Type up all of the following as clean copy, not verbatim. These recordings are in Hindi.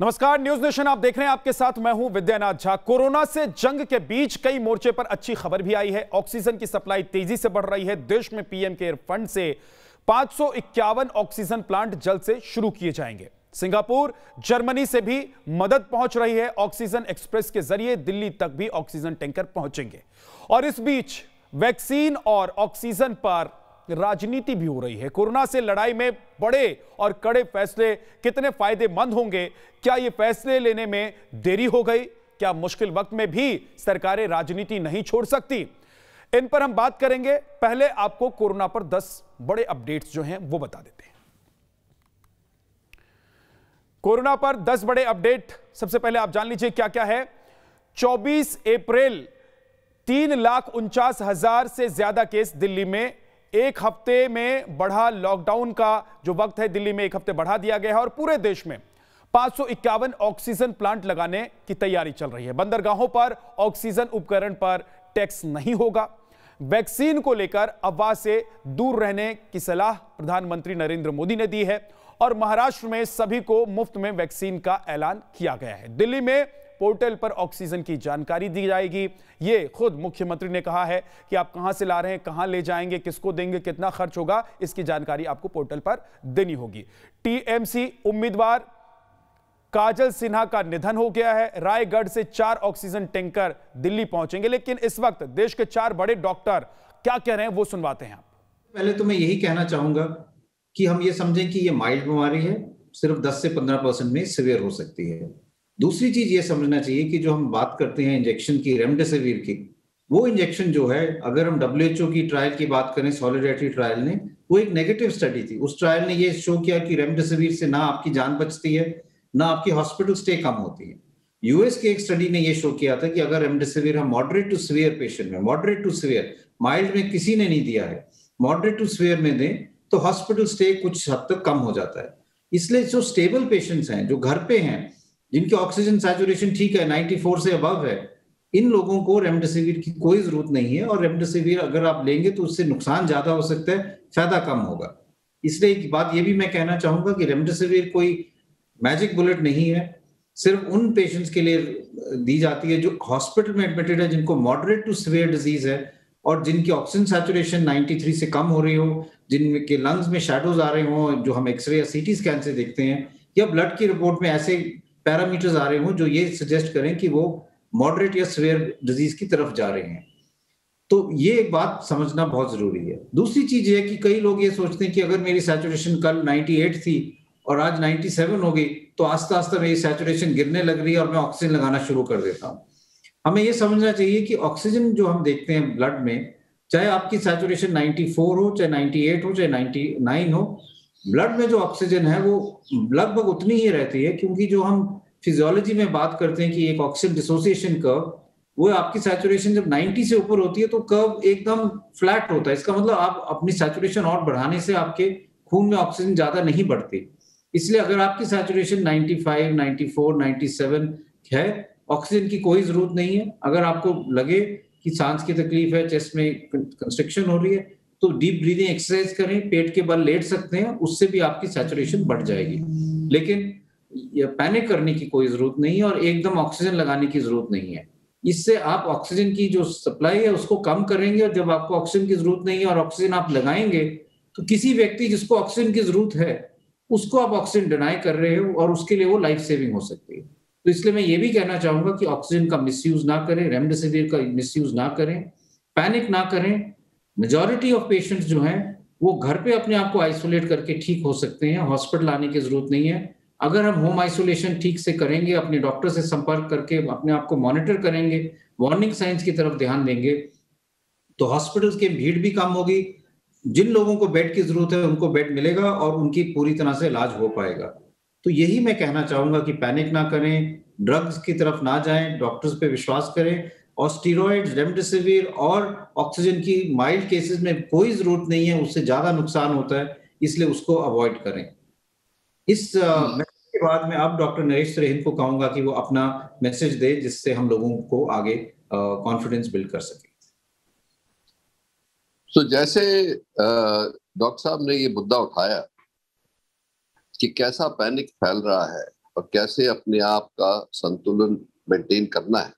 नमस्कार, न्यूज नेशन आप देख रहे हैं। आपके साथ मैं हूं विद्यानाथ झा। कोरोना से जंग के बीच कई मोर्चे पर अच्छी खबर भी आई है। ऑक्सीजन की सप्लाई तेजी से बढ़ रही है। देश में पीएम केयर फंड से 551 ऑक्सीजन प्लांट जल्द से शुरू किए जाएंगे। सिंगापुर, जर्मनी से भी मदद पहुंच रही है। ऑक्सीजन एक्सप्रेस के जरिए दिल्ली तक भी ऑक्सीजन टैंकर पहुंचेंगे। और इस बीच वैक्सीन और ऑक्सीजन पर राजनीति भी हो रही है। कोरोना से लड़ाई में बड़े और कड़े फैसले कितने फायदेमंद होंगे? क्या ये फैसले लेने में देरी हो गई? क्या मुश्किल वक्त में भी सरकारें राजनीति नहीं छोड़ सकती? इन पर हम बात करेंगे। पहले आपको कोरोना पर 10 बड़े अपडेट्स जो हैं वो बता देते हैं। कोरोना पर 10 बड़े अपडेट सबसे पहले आप जान लीजिए क्या क्या है। 24 अप्रैल 3,49,000 से ज्यादा केस दिल्ली में। एक हफ्ते में बढ़ा लॉकडाउन का जो वक्त है, दिल्ली में एक हफ्ते बढ़ा दिया गया है। और पूरे देश में 551 ऑक्सीजन प्लांट लगाने की तैयारी चल रही है। बंदरगाहों पर ऑक्सीजन उपकरण पर टैक्स नहीं होगा। वैक्सीन को लेकर अफवाह से दूर रहने की सलाह प्रधानमंत्री नरेंद्र मोदी ने दी है। और महाराष्ट्र में सभी को मुफ्त में वैक्सीन का ऐलान किया गया है। दिल्ली में पोर्टल पर ऑक्सीजन की जानकारी दी जाएगी। ये खुद मुख्यमंत्री ने कहा है कि आप कहां से ला रहे हैं, कहां ले जाएंगे, किसको देंगे, कितना खर्च होगा, इसकी जानकारी आपको पोर्टल पर देनी होगी। टीएमसी उम्मीदवार काजल सिन्हा का निधन हो गया है। रायगढ़ से 4 ऑक्सीजन टैंकर दिल्ली पहुंचेंगे। लेकिन इस वक्त देश के 4 बड़े डॉक्टर क्या कह रहे हैं वो सुनवाते हैं आप। पहले तो मैं यही कहना चाहूंगा कि हम ये समझें कि ये माइल्ड बीमारी है, सिर्फ 10 से 15% में सीवियर हो सकती है। दूसरी चीज ये समझना चाहिए कि जो हम बात करते हैं इंजेक्शन की, रेमडेसिविर की, वो इंजेक्शन जो है, अगर हम WHO की ट्रायल की बात करें, सॉलिडारिटी ट्रायल ने, वो एक नेगेटिव स्टडी थी। उस ट्रायल ने ये शो किया कि रेमडेसिविर से ना आपकी जान बचती है, ना आपकी हॉस्पिटल स्टे कम होती है। यूएस की एक स्टडी ने ये शो किया था कि अगर रेमडेसिविर हम मॉडरेट टू सीवियर पेशेंट में, मॉडरेट टू सीवियर, माइल्ड में किसी ने नहीं दिया है, मॉडरेट टू सीवियर में दें तो हॉस्पिटल स्टे कुछ हद तक कम हो जाता है। इसलिए जो स्टेबल पेशेंट्स हैं, जो घर पे हैं, जिनकी ऑक्सीजन सैचुरेशन ठीक है, 94 से अबव है, इन लोगों को रेमडेसिविर की कोई जरूरत नहीं है। और रेमडेसिविर अगर आप लेंगे तो उससे नुकसान ज्यादा हो सकता है, फायदा कम होगा। इसलिए एक बात ये भी मैं कहना चाहूंगा कि रेमडेसिविर कोई मैजिक बुलेट नहीं है। सिर्फ उन पेशेंट्स के लिए दी जाती है जो हॉस्पिटल में एडमिटेड है, जिनको मॉडरेट टू सीवियर डिजीज है और जिनकी ऑक्सीजन सैचुरेशन 93 से कम हो रही हो, जिनके लंग्स में शैडोज आ रहे हो, जो हम एक्सरे या सीटी स्कैन से देखते हैं, या ब्लड की रिपोर्ट में ऐसे पैरामीटर्स आ रहे हो जो ये सजेस्ट करें कि वो मॉडरेट या सीवियर डिजीज की तरफ जा रहे हैं। तो ये एक बात समझना बहुत जरूरी है। दूसरी चीज ये है कि कई लोग ये सोचते हैं कि अगर मेरी सैचुरेशन कल 98 थी और आज 97 हो गई तो आस्ता आस्ता मेरी सैचुरेशन गिरने लग रही है और मैं ऑक्सीजन लगाना शुरू कर देता हूँ। हमें ये समझना चाहिए कि ऑक्सीजन जो हम देखते हैं ब्लड में, चाहे आपकी सैचुरेशन 94 हो, चाहे 98 हो, चाहे 99 हो, ब्लड में जो ऑक्सीजन है वो लगभग उतनी ही रहती है। क्योंकि जो हम फिजियोलॉजी में बात करते हैं कि एक ऑक्सीजन डिसोसिएशन कर्व, वो आपकी सैचुरेशन जब 90 से ऊपर होती है तो कर्व एकदम फ्लैट होता है। इसका मतलब आप अपनी सैचुरेशन और बढ़ाने से आपके खून में ऑक्सीजन ज्यादा नहीं बढ़ती। इसलिए अगर आपकी सैचुरेशन 95, 94, 97 है, ऑक्सीजन की कोई जरूरत नहीं है। अगर आपको लगे कि सांस की तकलीफ है, चेस्ट में कंस्ट्रिक्शन हो रही है, तो डीप ब्रीदिंग एक्सरसाइज करें, पेट के बल लेट सकते हैं, उससे भी आपकी सैचुरेशन बढ़ जाएगी। लेकिन पैनिक करने की कोई जरूरत नहीं है और एकदम ऑक्सीजन लगाने की जरूरत नहीं है। इससे आप ऑक्सीजन की जो सप्लाई है उसको कम करेंगे और जब आपको ऑक्सीजन की जरूरत नहीं है और ऑक्सीजन आप लगाएंगे तो किसी व्यक्ति जिसको ऑक्सीजन की जरूरत है उसको आप ऑक्सीजन डिनाई कर रहे हो और उसके लिए वो लाइफ सेविंग हो सकती है। तो इसलिए मैं ये भी कहना चाहूंगा कि ऑक्सीजन का मिसयूज ना करें, रेमडेसिविर का मिसयूज ना करें, पैनिक ना करें। मेजॉरिटी ऑफ पेशेंट्स जो हैं वो घर पे अपने आप को आइसोलेट करके ठीक हो सकते हैं, हॉस्पिटल आने की जरूरत नहीं है। अगर हम होम आइसोलेशन ठीक से करेंगे, अपने डॉक्टर से संपर्क करके अपने आप को मॉनिटर करेंगे, वार्निंग साइंस की तरफ ध्यान देंगे, तो हॉस्पिटल्स की भीड़ भी कम होगी। जिन लोगों को बेड की जरूरत है उनको बेड मिलेगा और उनकी पूरी तरह से इलाज हो पाएगा। तो यही मैं कहना चाहूंगा कि पैनिक ना करें, ड्रग्स की तरफ ना जाएं, डॉक्टर्स पे विश्वास करें। और स्टीरॉइड्स, रेमडेसिविर और ऑक्सीजन की माइल्ड केसेस में कोई जरूरत नहीं है, उससे ज्यादा नुकसान होता है, इसलिए उसको अवॉइड करें। इस मैसेज के बाद मैं अब डॉक्टर नरेश त्रिहेन को कहूंगा कि वो अपना मैसेज दे, जिससे हम लोगों को आगे कॉन्फिडेंस बिल्ड कर सके। तो जैसे डॉक्टर साहब ने ये मुद्दा उठाया कि कैसा पैनिक फैल रहा है, और कैसे अपने आप का संतुलन मेंटेन करना है।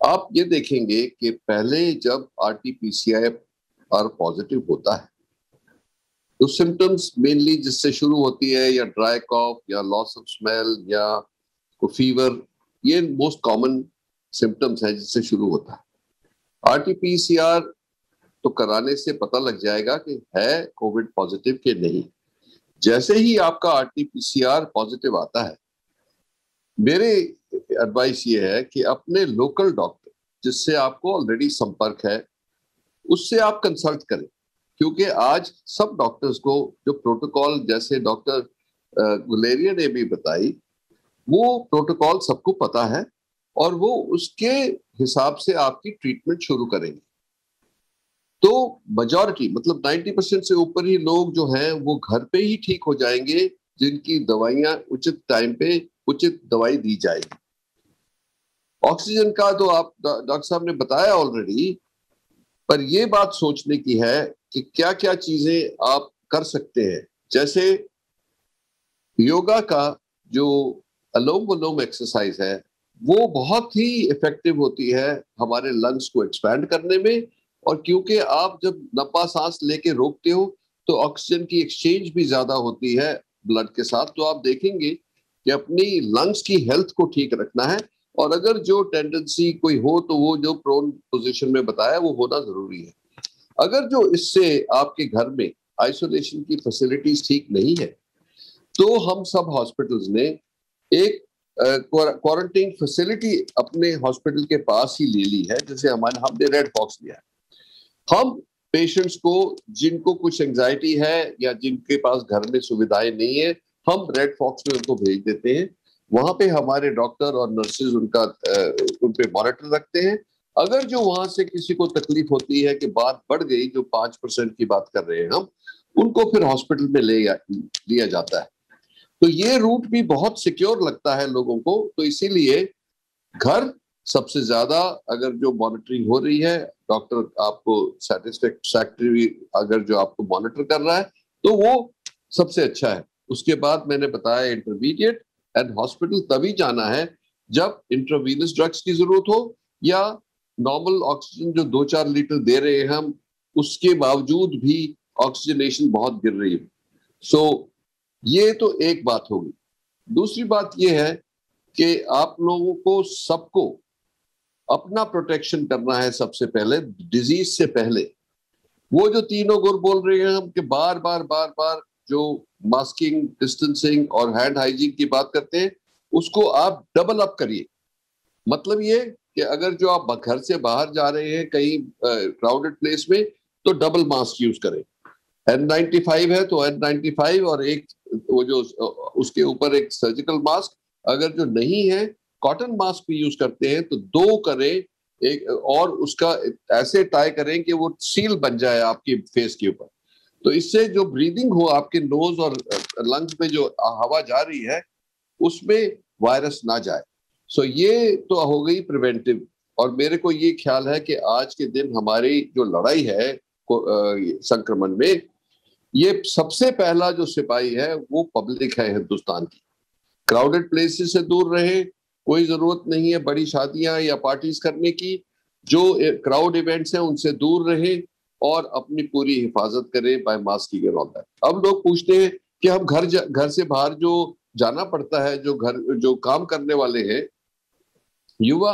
आप ये देखेंगे कि पहले जब RT-PCR पॉजिटिव होता है तो सिम्टम्स मेनली जिससे शुरू होती है या ड्राई कॉफ या लॉस ऑफ स्मेल या फीवर, ये मोस्ट कॉमन सिम्टम्स है जिससे शुरू होता है। RT-PCR तो कराने से पता लग जाएगा कि है कोविड पॉजिटिव कि नहीं। जैसे ही आपका RT-PCR पॉजिटिव आता है, मेरे एडवाइस ये है कि अपने लोकल डॉक्टर जिससे आपको ऑलरेडी संपर्क है उससे आप कंसल्ट करें, क्योंकि आज सब डॉक्टर्स को जो प्रोटोकॉल जैसे डॉक्टर गुलेरिया ने भी बताई वो प्रोटोकॉल सबको पता है और वो उसके हिसाब से आपकी ट्रीटमेंट शुरू करेंगे। तो मेजॉरिटी मतलब 90% से ऊपर ही लोग जो हैं वो घर पे ही ठीक हो जाएंगे जिनकी दवाइयां उचित टाइम पे उचित दवाई दी जाएगी। ऑक्सीजन का तो आप डॉक्टर साहब ने बताया ऑलरेडी, पर ये बात सोचने की है कि क्या क्या चीजें आप कर सकते हैं। जैसे योगा का जो अनुलोम विलोम एक्सरसाइज है वो बहुत ही इफेक्टिव होती है हमारे लंग्स को एक्सपैंड करने में, और क्योंकि आप जब लंबा सांस लेके रोकते हो तो ऑक्सीजन की एक्सचेंज भी ज्यादा होती है ब्लड के साथ। तो आप देखेंगे कि अपनी लंग्स की हेल्थ को ठीक रखना है, और अगर जो टेंडेंसी कोई हो तो वो जो प्रोन पोजीशन में बताया वो होना जरूरी है। अगर जो इससे आपके घर में आइसोलेशन की फैसिलिटीज ठीक नहीं है तो हम सब हॉस्पिटल्स ने एक क्वारंटाइन फैसिलिटी अपने हॉस्पिटल के पास ही ले ली है। जैसे हमने रेड फॉक्स लिया है। हम पेशेंट्स को जिनको कुछ एंजाइटी है या जिनके पास घर में सुविधाएं नहीं है, हम रेड फॉक्स में उनको भेज देते हैं। वहां पे हमारे डॉक्टर और नर्सेज उन पे मॉनिटर रखते हैं। अगर जो वहां से किसी को तकलीफ होती है कि बात बढ़ गई, जो 5% की बात कर रहे हैं हम, उनको फिर हॉस्पिटल में लिया जाता है। तो ये रूट भी बहुत सिक्योर लगता है लोगों को। तो इसीलिए घर सबसे ज्यादा अगर जो मॉनिटरिंग हो रही है, डॉक्टर आपको सैटिस्फैक्टरी अगर जो आपको मॉनिटर कर रहा है तो वो सबसे अच्छा है। उसके बाद मैंने बताया इंटरमीडिएट एंड हॉस्पिटल तभी जाना है जब इंट्रावीनस ड्रग्स की जरूरत हो या नॉर्मल ऑक्सीजन जो 2-4 लीटर दे रहे हैं हम, उसके बावजूद भी ऑक्सीजनेशन बहुत गिर रही है। सो ये तो एक बात होगी। दूसरी बात ये है कि आप लोगों को सबको अपना प्रोटेक्शन करना है सबसे पहले, डिजीज से पहले। वो जो तीनों गुर बोल रहे हैं हम कि बार बार जो मास्किंग, डिस्टेंसिंग और हैंड हाइजीन की बात करते हैं, उसको आप डबल अप करिए। मतलब ये कि अगर जो आप घर से बाहर जा रहे हैं कहीं क्राउडेड प्लेस में तो डबल मास्क यूज करें। N95 है तो N95 और एक वो जो उसके ऊपर एक सर्जिकल मास्क, अगर जो नहीं है कॉटन मास्क भी यूज करते हैं तो 2 करें एक, और उसका ऐसे टाई करें कि वो सील बन जाए आपकी फेस के ऊपर। तो इससे जो ब्रीदिंग हो आपके नोज और लंग्स में जो हवा जा रही है उसमें वायरस ना जाए। सो ये तो हो गई प्रिवेंटिव। और मेरे को ये ख्याल है कि आज के दिन हमारी जो लड़ाई है संक्रमण में, ये सबसे पहला जो सिपाही है वो पब्लिक है हिंदुस्तान की। क्राउडेड प्लेसेस से दूर रहे, कोई जरूरत नहीं है बड़ी शादियां या पार्टीज करने की। जो क्राउड इवेंट्स हैं उनसे दूर रहे और अपनी पूरी हिफाजत करें by masking and all that. अब लोग पूछते हैं कि हम घर से बाहर जो जाना पड़ता है, जो काम करने वाले हैं युवा,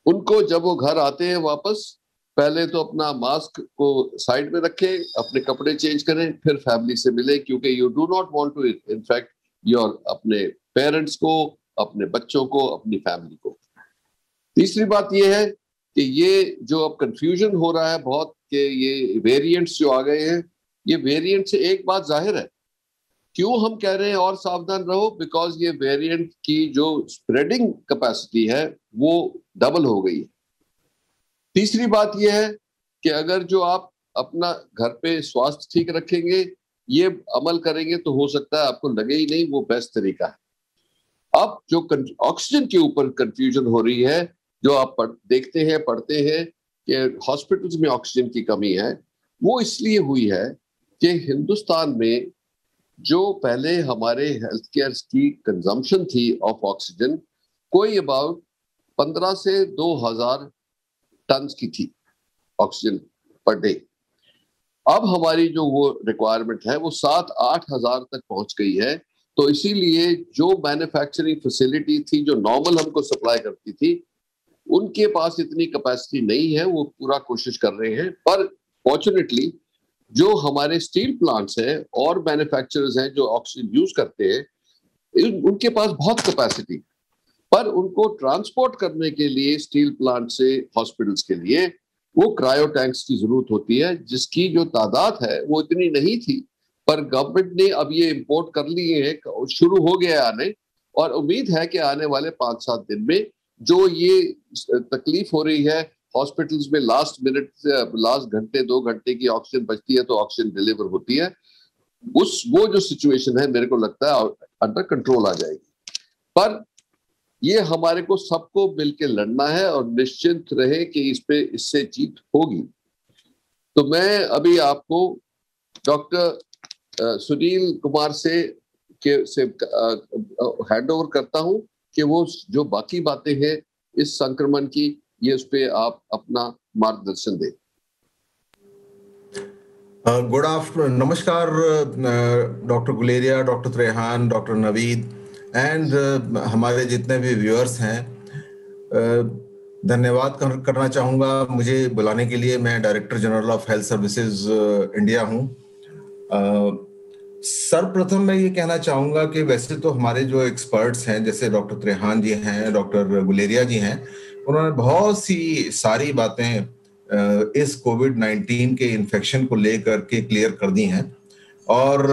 उनको जब वो घर आते हैं वापस, पहले तो अपना मास्क को साइड में रखें, अपने कपड़े चेंज करें, फिर फैमिली से मिले, क्योंकि you do not want to infect your अपने पेरेंट्स को, अपने बच्चों को, अपनी फैमिली को। तीसरी बात ये है कि ये जो अब कंफ्यूजन हो रहा है बहुत कि ये वेरिएंट्स जो आ गए हैं, ये वेरिएंट से एक बात जाहिर है क्यों हम कह रहे हैं और सावधान रहो, बिकॉज ये वेरिएंट की जो स्प्रेडिंग कैपेसिटी है वो डबल हो गई है। तीसरी बात यह है कि अगर जो आप अपना घर पे स्वास्थ्य ठीक रखेंगे, ये अमल करेंगे, तो हो सकता है आपको लगे ही नहीं, वो बेस्ट तरीका है। अब जो ऑक्सीजन के ऊपर कंफ्यूजन हो रही है, जो आप देखते हैं, पढ़ते हैं कि हॉस्पिटल्स में ऑक्सीजन की कमी है, वो इसलिए हुई है कि हिंदुस्तान में जो पहले हमारे हेल्थ केयर की कंजम्पशन थी ऑफ ऑक्सीजन, कोई अबाउट 15 से 2000 टन की थी ऑक्सीजन पर डे। अब हमारी जो वो रिक्वायरमेंट है वो 7-8 हजार तक पहुंच गई है। तो इसीलिए जो मैन्युफैक्चरिंग फैसिलिटी थी जो नॉर्मल हमको सप्लाई करती थी, उनके पास इतनी कैपेसिटी नहीं है, वो पूरा कोशिश कर रहे हैं। पर फॉर्चुनेटली जो हमारे स्टील प्लांट्स हैं और मैन्युफैक्चरर्स हैं जो ऑक्सीजन यूज करते हैं, उनके पास बहुत कैपेसिटी, पर उनको ट्रांसपोर्ट करने के लिए स्टील प्लांट से हॉस्पिटल्स के लिए वो क्रायो टैंक्स की जरूरत होती है, जिसकी जो तादाद है वो इतनी नहीं थी। पर गवर्नमेंट ने अब ये इंपोर्ट कर लिए हैं, शुरू हो गया आने, और उम्मीद है कि आने वाले 5-7 दिन में जो ये तकलीफ हो रही है हॉस्पिटल्स में, लास्ट मिनट, लास्ट घंटे 2 घंटे की ऑक्सीजन बचती है तो ऑक्सीजन डिलीवर होती है, वो जो सिचुएशन है मेरे को लगता है अंडर कंट्रोल आ जाएगी। पर ये हमारे को सबको मिलकर लड़ना है और निश्चिंत रहे कि इससे जीत होगी। तो मैं अभी आपको डॉक्टर सुनील कुमार से हैंड ओवर करता हूं कि वो जो बाकी बातें हैं इस संक्रमण की, ये उस पे आप अपना मार्गदर्शन दें। गुड आफ्टरनून, नमस्कार doctor Guleria, doctor Trehan, doctor Naveed and हमारे जितने भी व्यूअर्स हैं, धन्यवाद करना चाहूँगा मुझे बुलाने के लिए। मैं director general of health services India हूँ। सर्वप्रथम मैं ये कहना चाहूँगा कि वैसे तो हमारे जो एक्सपर्ट्स हैं, जैसे डॉक्टर त्रेहान जी हैं, डॉक्टर गुलेरिया जी हैं, उन्होंने बहुत सी सारी बातें इस कोविड-19 के इन्फेक्शन को लेकर के क्लियर कर दी हैं, और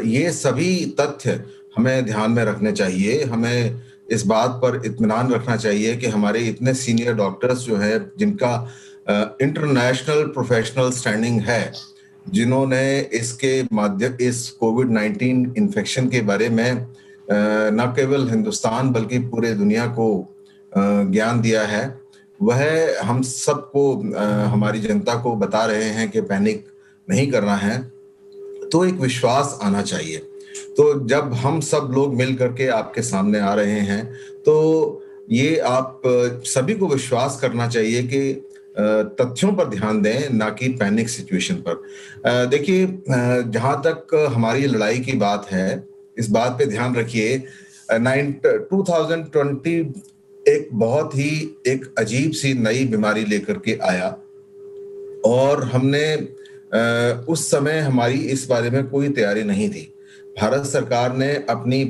ये सभी तथ्य हमें ध्यान में रखने चाहिए। हमें इस बात पर इत्मीनान रखना चाहिए कि हमारे इतने सीनियर डॉक्टर्स जो है, जिनका इंटरनेशनल प्रोफेशनल स्टैंडिंग है, जिन्होंने इस कोविड-19 इन्फेक्शन के बारे में न केवल हिंदुस्तान बल्कि पूरे दुनिया को ज्ञान दिया है, वह हम सबको, हमारी जनता को बता रहे हैं कि पैनिक नहीं करना है। तो एक विश्वास आना चाहिए। तो जब हम सब लोग मिल करके आपके सामने आ रहे हैं, तो ये आप सभी को विश्वास करना चाहिए कि तथ्यों पर ध्यान दें, ना कि पैनिक सिचुएशन पर। देखिए, जहां तक हमारी लड़ाई की बात है, इस बात पे ध्यान रखिए, 2020 एक बहुत ही एक अजीब सी नई बीमारी लेकर के आया, और हमने उस समय हमारी इस बारे में कोई तैयारी नहीं थी। भारत सरकार ने अपनी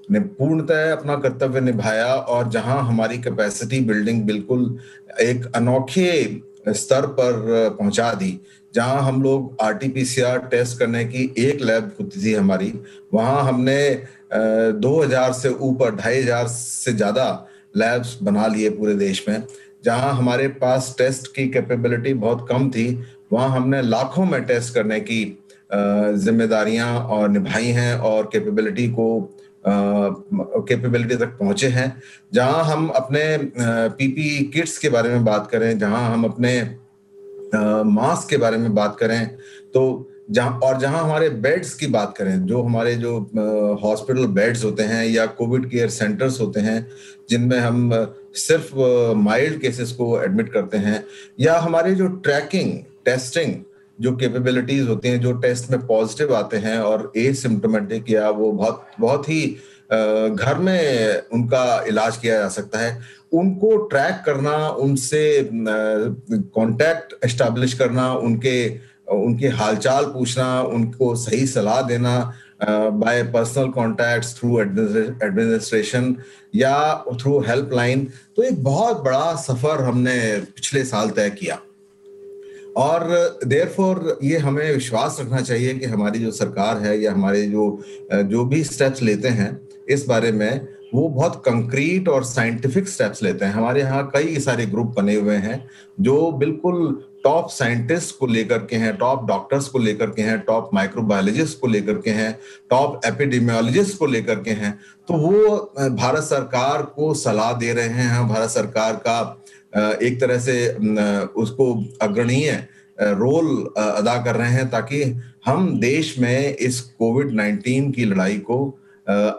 पूर्णतः अपना कर्तव्य निभाया, और जहां हमारी कैपेसिटी बिल्डिंग बिल्कुल एक अनोखे स्तर पर पहुंचा दी, जहां हम लोग RT-PCR टेस्ट करने की एक लैब होती थी हमारी, वहां हमने 2000 से ऊपर 2500 से ज्यादा लैब्स बना लिए पूरे देश में। जहां हमारे पास टेस्ट की कैपेबिलिटी बहुत कम थी, वहां हमने लाखों में टेस्ट करने की जिम्मेदारियां और निभाई हैं, और कैपेबिलिटी तक पहुंचे हैं। जहां हम अपने PPE किट्स के बारे में बात करें, जहां हम अपने मास्क के बारे में बात करें, तो जहां हमारे बेड्स की बात करें, जो हमारे जो हॉस्पिटल बेड्स होते हैं या कोविड केयर सेंटर्स होते हैं, जिनमें हम सिर्फ माइल्ड केसेस को एडमिट करते हैं, या हमारे जो टेस्टिंग जो कैपेबिलिटीज होती हैं, जो टेस्ट में पॉजिटिव आते हैं और एसिम्प्टोमेटिक, या वो बहुत ही घर में उनका इलाज किया जा सकता है, उनको ट्रैक करना, उनसे कांटेक्ट एस्टैब्लिश करना, उनके हालचाल पूछना, उनको सही सलाह देना bye personal contacts, through administration या थ्रू हेल्पलाइन। तो एक बहुत बड़ा सफर हमने पिछले साल तय किया, और देयरफॉर ये हमें विश्वास रखना चाहिए कि हमारी जो सरकार है, या हमारे जो भी स्टेप्स लेते हैं इस बारे में, वो बहुत कंक्रीट और साइंटिफिक स्टेप्स लेते हैं। हमारे यहाँ कई सारे ग्रुप बने हुए हैं जो बिल्कुल टॉप साइंटिस्ट को लेकर के हैं, टॉप डॉक्टर्स को लेकर के हैं, टॉप माइक्रोबायोलॉजिस्ट को लेकर के हैं, टॉप एपिडेमियोलॉजिस्ट को लेकर के हैं। तो वो भारत सरकार को सलाह दे रहे हैं। भारत सरकार का एक तरह से उसको अग्रणीय रोल अदा कर रहे हैं ताकि हम देश में इस कोविड-19 की लड़ाई को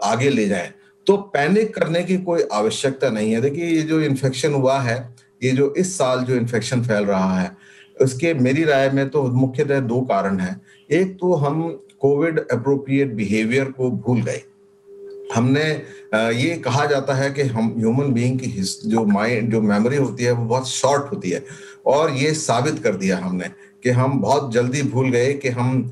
आगे ले जाएं। तो पैनिक करने की कोई आवश्यकता नहीं है। देखिए, ये जो इन्फेक्शन हुआ है, ये जो इस साल जो इन्फेक्शन फैल रहा है, उसके मेरी राय में तो मुख्यतः 2 कारण हैं। एक तो हम कोविड एप्रोप्रिएट बिहेवियर को भूल गए। हमने ये कहा जाता है कि हम ह्यूमन बीइंग की जो मेमोरी होती है वो बहुत शॉर्ट होती है, और ये साबित कर दिया हमने कि हम बहुत जल्दी भूल गए कि हम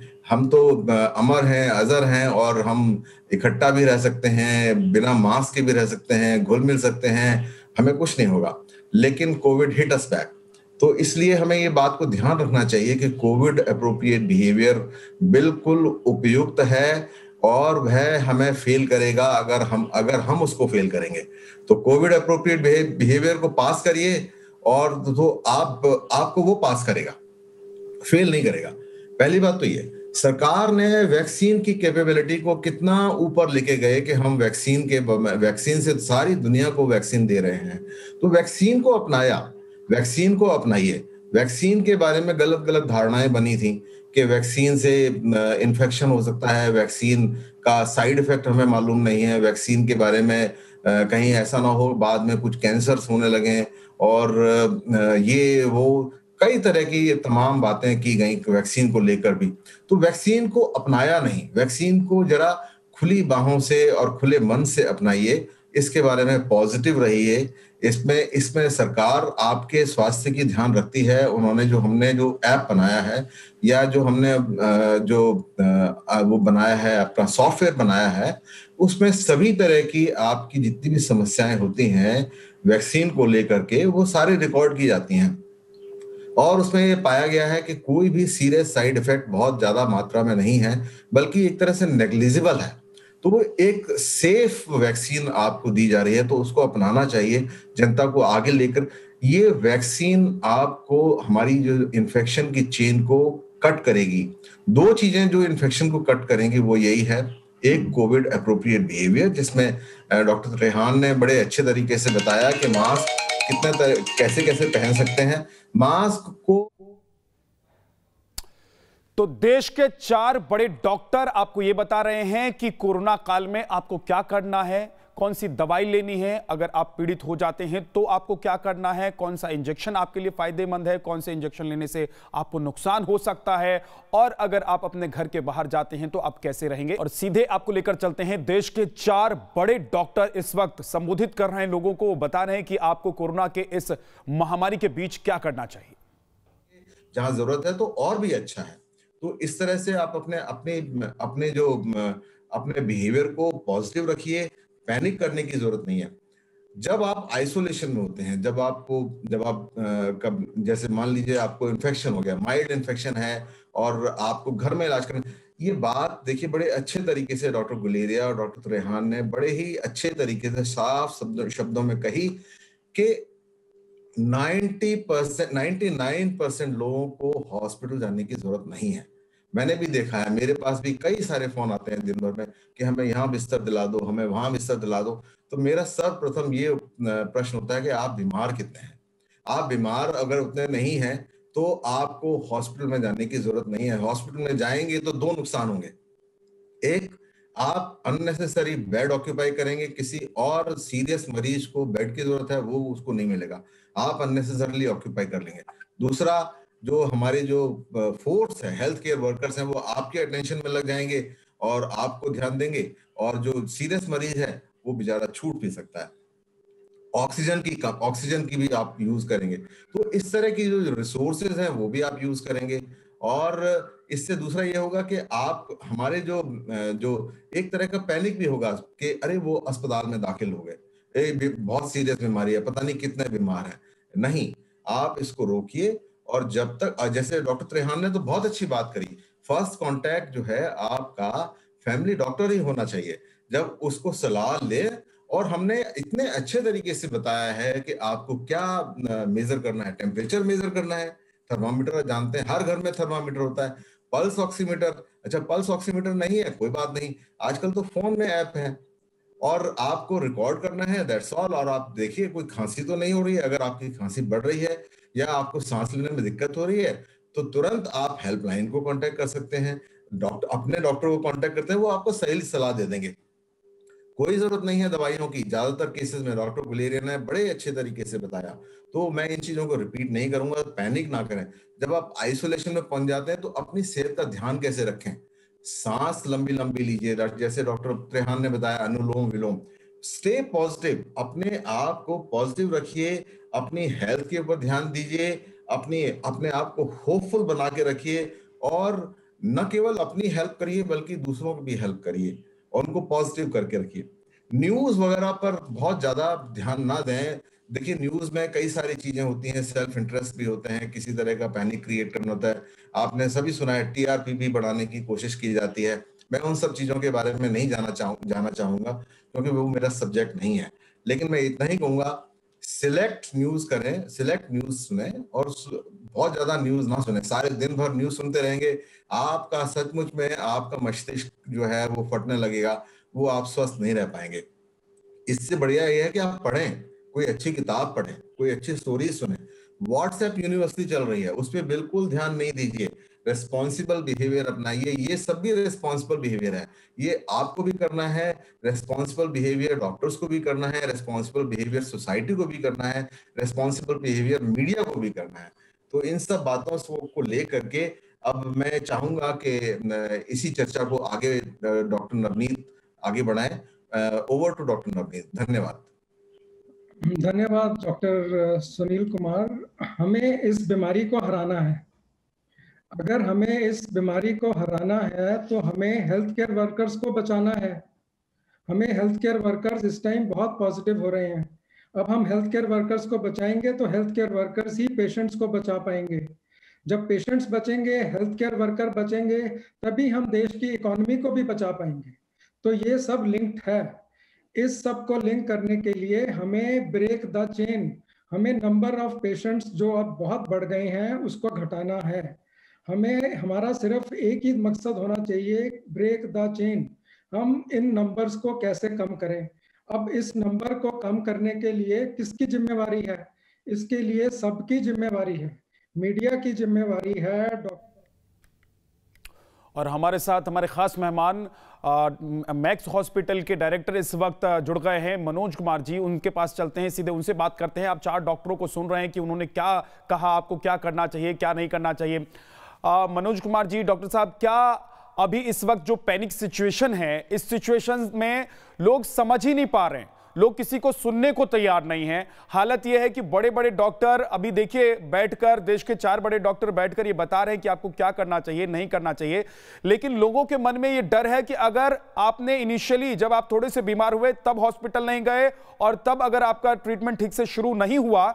तो अमर हैं, अजर हैं, और हम इकट्ठा भी रह सकते हैं, बिना मास्क के भी रह सकते हैं, घुल मिल सकते हैं, हमें कुछ नहीं होगा। लेकिन कोविड हिट अस बैक। तो इसलिए हमें ये बात को ध्यान रखना चाहिए कि कोविड एप्रोप्रिएट बिहेवियर बिल्कुल उपयुक्त है, और वह हमें फेल करेगा अगर हम उसको फेल करेंगे। तो कोविड एप्रोप्रिएट बिहेवियर को पास करिए, और तो आपको वो पास करेगा, फेल नहीं करेगा। पहली बात तो ये, सरकार ने वैक्सीन की कैपेबिलिटी को कितना ऊपर लेके गए कि हम वैक्सीन से सारी दुनिया को वैक्सीन दे रहे हैं। तो वैक्सीन को अपनाइए। वैक्सीन के बारे में गलत गलत धारणाएं बनी थी कि वैक्सीन से इन्फेक्शन हो सकता है, वैक्सीन का साइड इफेक्ट हमें मालूम नहीं है, वैक्सीन के बारे में कहीं ऐसा ना हो बाद में कुछ कैंसर्स होने लगे, और ये वो कई तरह की तमाम बातें की गई वैक्सीन को लेकर भी। तो वैक्सीन को अपनाया नहीं, वैक्सीन को जरा खुली बाहों से और खुले मन से अपनाइए, इसके बारे में पॉजिटिव रहिए। इसमें सरकार आपके स्वास्थ्य की ध्यान रखती है। हमने जो ऐप बनाया है, या जो हमने वो बनाया है, अपना सॉफ्टवेयर बनाया है, उसमें सभी तरह की आपकी जितनी भी समस्याएं होती हैं वैक्सीन को लेकर के, वो सारी रिकॉर्ड की जाती हैं, और उसमें ये पाया गया है कि कोई भी सीरियस साइड इफेक्ट बहुत ज्यादा मात्रा में नहीं है, बल्कि एक तरह से नेग्लिजिबल है। तो वो एक सेफ वैक्सीन आपको दी जा रही है, तो उसको अपनाना चाहिए जनता को आगे लेकर। ये वैक्सीन आपको हमारी जो इन्फेक्शन की चेन को कट करेगी। 2 चीजें जो इन्फेक्शन को कट करेंगी वो यही है, एक कोविड एप्रोप्रिएट बिहेवियर, जिसमें डॉक्टर रेहान ने बड़े अच्छे तरीके से बताया कि मास्क कैसे कैसे पहन सकते हैं। मास्क को तो देश के 4 बड़े डॉक्टर आपको यह बता रहे हैं कि कोरोना काल में आपको क्या करना है, कौन सी दवाई लेनी है, अगर आप पीड़ित हो जाते हैं तो आपको क्या करना है, कौन सा इंजेक्शन आपके लिए फायदेमंद है, कौन से इंजेक्शन लेने से आपको नुकसान हो सकता है, और अगर आप अपने घर के बाहर जाते हैं तो आप कैसे रहेंगे। और सीधे आपको लेकर चलते हैं, देश के 4 बड़े डॉक्टर इस वक्त संबोधित कर रहे हैं लोगों को, वो बता रहे हैं कि आपको कोरोना के इस महामारी के बीच क्या करना चाहिए। जहां जरूरत है तो और भी अच्छा है। तो इस तरह से आप अपने बिहेवियर को पॉजिटिव रखिए, पैनिक करने की जरूरत नहीं है। जब आप आइसोलेशन में होते हैं, जब आप जैसे मान लीजिए आपको इन्फेक्शन हो गया, माइल्ड इन्फेक्शन है, और आपको घर में इलाज करना, ये बात देखिए बड़े अच्छे तरीके से डॉक्टर गुलेरिया और डॉक्टर रेहान ने बड़े ही अच्छे तरीके से साफ शब्दों में कही कि 99% लोगों को हॉस्पिटल जाने की जरूरत नहीं है। मैंने भी देखा है, मेरे पास भी कई सारे फोन आते हैं दिन भर में कि हमें यहाँ बिस्तर दिला दो, हमें वहां बिस्तर दिला दो। तो मेरा सर्वप्रथम ये प्रश्न होता है कि आप बीमार कितने हैं। आप बीमार अगर उतने नहीं हैं तो आपको हॉस्पिटल में जाने की जरूरत नहीं है। हॉस्पिटल में जाएंगे तो 2 नुकसान होंगे। एक, आप अननेसेसरी बेड ऑक्यूपाई करेंगे, किसी और सीरियस मरीज को बेड की जरूरत है वो उसको नहीं मिलेगा, आप अननेसेसरली ऑक्यूपाई कर लेंगे। दूसरा, जो हमारे जो फोर्स है, हेल्थ केयर वर्कर्स हैं, वो आपके अटेंशन में लग जाएंगे और आपको ध्यान देंगे, और जो सीरियस मरीज है वो बेचारा छूट भी सकता है। ऑक्सीजन की भी आप यूज करेंगे। तो इस तरह की जो रिसोर्सेज हैं वो भी आप यूज करेंगे, और इससे दूसरा ये होगा कि आप हमारे जो एक तरह का पैनिक भी होगा कि अरे वो अस्पताल में दाखिल हो गए, बहुत सीरियस बीमारी है, पता नहीं कितने बीमार हैं। नहीं, आप इसको रोकिए, और जब तक, जैसे डॉक्टर त्रेहान ने तो बहुत अच्छी बात करी, फर्स्ट कांटेक्ट जो है आपका फैमिली डॉक्टर ही होना चाहिए। जब उसको सलाह ले, और हमने इतने अच्छे तरीके से बताया है कि आपको क्या मेजर करना है, टेम्परेचर मेजर करना है, थर्मामीटर जानते हैं, हर घर में थर्मामीटर होता है, पल्स ऑक्सीमीटर, अच्छा पल्स ऑक्सीमीटर नहीं है कोई बात नहीं, आजकल तो फोन में ऐप है, और आपको रिकॉर्ड करना है, दैट्स ऑल। और आप देखिए कोई खांसी तो नहीं हो रही है, अगर आपकी खांसी बढ़ रही है या आपको सांस लेने में दिक्कत हो रही है तो तुरंत आप हेल्पलाइन को कांटेक्ट कर सकते हैं, अपने डॉक्टर को कांटेक्ट करते हैं, वो आपको सही सलाह दे देंगे। कोई जरूरत नहीं है दवाइयों की। ज्यादातर केसेस में डॉक्टर गुलेरिया ने बड़े अच्छे तरीके से बताया, तो मैं इन चीजों को रिपीट नहीं करूंगा। पैनिक ना करें। जब आप आइसोलेशन में पहुंच जाते हैं तो अपनी सेहत का ध्यान कैसे रखें? सांस लंबी लंबी लीजिए, जैसे डॉक्टर त्रेहान ने बताया, अनुलोम विलोम। स्टे पॉजिटिव, अपने आप को पॉजिटिव रखिए, अपनी हेल्थ के ऊपर ध्यान दीजिए, अपने आप को होपफुल बना के रखिए, और न केवल अपनी हेल्प करिए बल्कि दूसरों को भी हेल्प करिए और उनको पॉजिटिव करके रखिए। न्यूज वगैरह पर बहुत ज्यादा ध्यान ना दें। देखिए, न्यूज में कई सारी चीजें होती हैं, सेल्फ इंटरेस्ट भी होते हैं, किसी तरह का पैनिक क्रिएट करना होता है। आपने सभी सुना है टीआरपी भी बढ़ाने की कोशिश की जाती है। मैं उन सब चीजों के बारे में नहीं जाना चाहूंगा क्योंकि वो मेरा सब्जेक्ट नहीं है। लेकिन मैं इतना ही कहूंगा, सिलेक्ट न्यूज करें, सिलेक्ट न्यूज सुने, और बहुत ज्यादा न्यूज ना सुने। सारे दिन भर न्यूज सुनते रहेंगे, आपका सचमुच में आपका मस्तिष्क जो है वो फटने लगेगा, वो आप स्वस्थ नहीं रह पाएंगे। इससे बढ़िया ये है कि आप पढ़ें, कोई अच्छी किताब पढ़ें, कोई अच्छी स्टोरी सुने। व्हाट्सएप यूनिवर्सिटी चल रही है, उस पर बिल्कुल ध्यान नहीं दीजिए। रेस्पॉन्सिबल बिहेवियर अपनाइए। ये सब भी रेस्पॉन्सिबल बिहेवियर है, ये आपको भी करना है। रेस्पॉन्सिबल बिहेवियर डॉक्टर्स को भी करना है, रेस्पॉन्सिबल बिहेवियर सोसाइटी को भी करना है, रेस्पॉन्सिबल बिहेवियर मीडिया को भी करना है। तो इन सब बातों को लेकर के अब मैं चाहूंगा कि इसी चर्चा को आगे डॉक्टर नवनीत आगे बढ़ाएं। Over to doctor Navneet. धन्यवाद। धन्यवाद डॉक्टर सुनील कुमार। हमें इस बीमारी को हराना है। अगर हमें इस बीमारी को हराना है तो हमें हेल्थ केयर वर्कर्स को बचाना है। हमें हेल्थ केयर वर्कर्स इस टाइम बहुत पॉजिटिव हो रहे हैं। अब हम हेल्थ केयर वर्कर्स को बचाएंगे तो हेल्थ केयर वर्कर्स ही पेशेंट्स को बचा पाएंगे। जब पेशेंट्स बचेंगे, हेल्थ केयर वर्कर बचेंगे, तभी हम देश की इकोनॉमी को भी बचा पाएंगे। तो ये सब लिंक्ड है। इस सब को लिंक करने के लिए हमें ब्रेक द चेन, हमें नंबर ऑफ पेशेंट्स जो अब बहुत बढ़ गए हैं उसको घटाना है। हमारा सिर्फ एक ही मकसद होना चाहिए, ब्रेक द चेन। हम इन नंबर्स को कैसे कम करें? अब इस नंबर को कम करने के लिए किसकी जिम्मेवारी है? इसके लिए सबकी जिम्मेवारी है, मीडिया की जिम्मेवारी है। और हमारे साथ हमारे खास मेहमान मैक्स हॉस्पिटल के डायरेक्टर इस वक्त जुड़ गए हैं, मनोज कुमार जी। उनके पास चलते हैं, सीधे उनसे बात करते हैं। आप 4 डॉक्टरों को सुन रहे हैं कि उन्होंने क्या कहा, आपको क्या करना चाहिए, क्या नहीं करना चाहिए। मनोज कुमार जी, डॉक्टर साहब, क्या अभी इस वक्त जो पैनिक सिचुएशन है, इस सिचुएशन में लोग समझ ही नहीं पा रहे हैं, लोग किसी को सुनने को तैयार नहीं हैं। हालत यह है कि बड़े बड़े डॉक्टर अभी देखिए बैठकर, देश के 4 बड़े डॉक्टर बैठकर ये बता रहे हैं कि आपको क्या करना चाहिए, नहीं करना चाहिए। लेकिन लोगों के मन में ये डर है कि अगर आपने इनिशियली, जब आप थोड़े से बीमार हुए तब हॉस्पिटल नहीं गए और तब अगर आपका ट्रीटमेंट ठीक से शुरू नहीं हुआ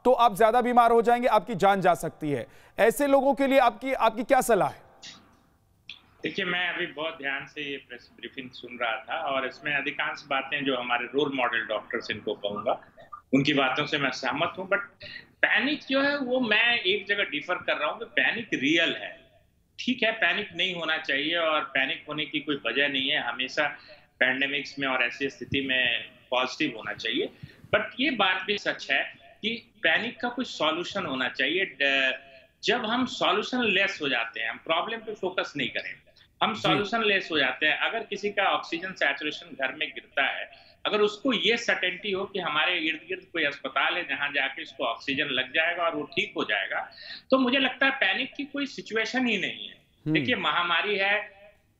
तो आप ज्यादा बीमार हो जाएंगे, आपकी जान जा सकती है। ऐसे लोगों के लिए आपकी क्या सलाह है? देखिए, मैं अभी बहुत ध्यान से ये प्रेस ब्रीफिंग सुन रहा था और इसमें अधिकांश बातें जो हमारे रोल मॉडल डॉक्टर्स, इनको कहूंगा, उनकी बातों से मैं सहमत हूं। बट पैनिक जो है वो मैं एक जगह डिफर कर रहा हूं कि पैनिक रियल है। ठीक है, पैनिक नहीं होना चाहिए और पैनिक होने की कोई वजह नहीं है। हमेशा पैंडेमिक्स में और ऐसी स्थिति में पॉजिटिव होना चाहिए। बट ये बात भी सच है कि पैनिक का कुछ सॉल्यूशन होना चाहिए। जब हम सॉल्यूशन लेस हो जाते हैं, हम प्रॉब्लम पे फोकस नहीं करें, हम सॉल्यूशन लेस हो जाते हैं। अगर किसी का ऑक्सीजन सैचुरेशन घर में गिरता है, अगर उसको ये सर्टेनिटी हो कि हमारे इर्द गिर्द कोई अस्पताल है जहां जाके इसको ऑक्सीजन लग जाएगा और वो ठीक हो जाएगा, तो मुझे लगता है पैनिक की कोई सिचुएशन ही नहीं है। देखिए, महामारी है,